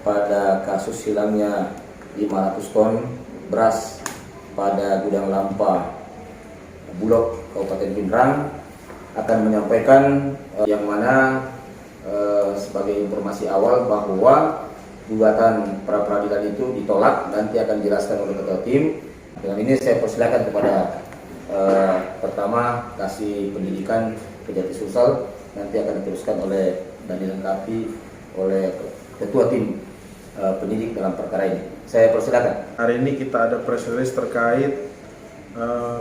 pada kasus hilangnya 500 ton beras pada gudang Lampa Bulog Kabupaten Pindrang akan menyampaikan yang mana sebagai informasi awal bahwa gugatan pra peradilan itu ditolak, nanti akan dijelaskan oleh ketua tim. Dengan ini saya persilakan kepada pertama kasih pendidikan Kejati Sulsel, nanti akan diteruskan oleh dan dilengkapi oleh ketua tim penyidik dalam perkara ini. Saya persilakan. Hari ini kita ada press release terkait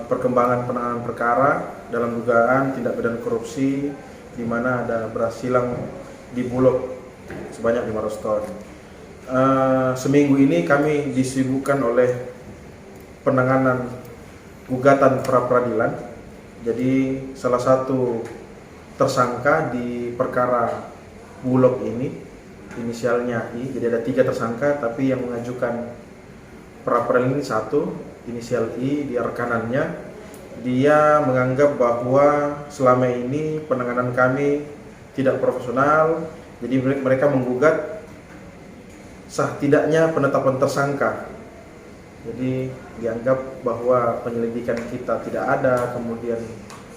perkembangan penanganan perkara dalam dugaan tindak pidana korupsi di mana ada beras silang di Bulog sebanyak 500 ton. Seminggu ini kami disibukkan oleh penanganan gugatan pra peradilan. Jadi salah satu tersangka di perkara Bulog ini inisialnya I, jadi ada 3 tersangka, tapi yang mengajukan pra peradilan ini 1, inisial I, dia rekanannya. Dia menganggap bahwa selama ini penanganan kami tidak profesional, jadi mereka menggugat sah tidaknya penetapan tersangka. Jadi dianggap bahwa penyelidikan kita tidak ada, kemudian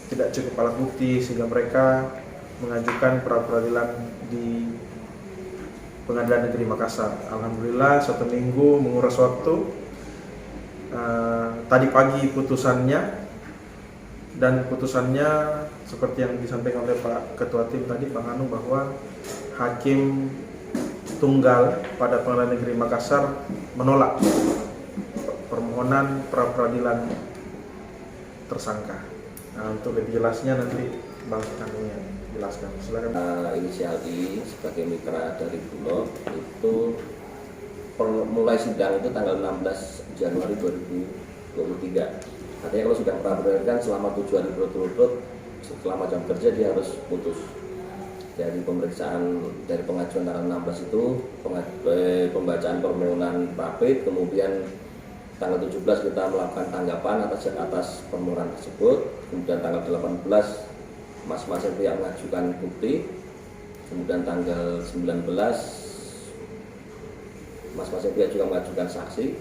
tidak cukup alat bukti, sehingga mereka mengajukan pra peradilan di Pengadilan Negeri Makassar. Alhamdulillah 1 minggu menguras waktu. Tadi pagi putusannya, dan putusannya seperti yang disampaikan oleh Pak Ketua Tim tadi, Bang Anu, bahwa Hakim Tunggal pada Pengadilan Negeri Makassar menolak permohonan pra peradilan tersangka. Nah, untuk lebih jelasnya nanti Bang Anu yang jelaskan. Silakan. Inisial I sebagai mitra dari Bulog itu mulai sidang itu tanggal 16 Januari 2023. Artinya kalau sudah pra peradilan kan selama 7 hari berturut-turut selama jam kerja dia harus putus. Dari pemeriksaan dari pengajuan tanggal 16 itu pembacaan permohonan papit, kemudian tanggal 17 kita melakukan tanggapan atas permohonan tersebut, kemudian tanggal 18 masing-masing pihak mengajukan bukti, kemudian tanggal 19 masing-masing pihak juga mengajukan saksi,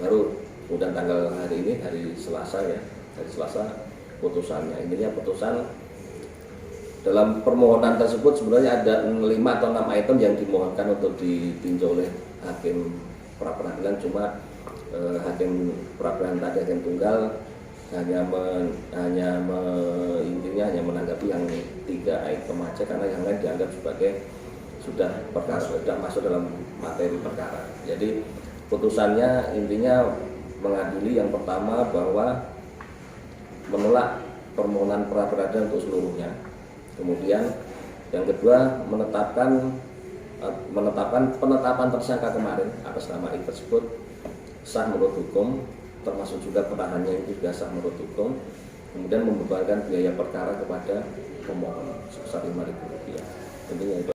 baru kemudian tanggal hari ini, hari Selasa ya, hari Selasa putusannya. Intinya putusan dalam permohonan tersebut sebenarnya ada 5 atau 6 item yang dimohonkan untuk ditinjau oleh Hakim pra peradilan, cuma Hakim pra peradilan tadi, Hakim Tunggal intinya hanya menanggapi yang 3 item aja, karena yang lain dianggap sebagai sudah masuk dalam materi perkara. Jadi putusannya intinya mengadili yang pertama bahwa menolak permohonan pra peradilan untuk seluruhnya. Kemudian yang kedua menetapkan penetapan tersangka kemarin atas nama I tersebut sah menurut hukum, termasuk juga penahanannya itu juga sah menurut hukum. Kemudian membebankan biaya perkara kepada pemohon sebesar Rp5.000. Tentunya itu.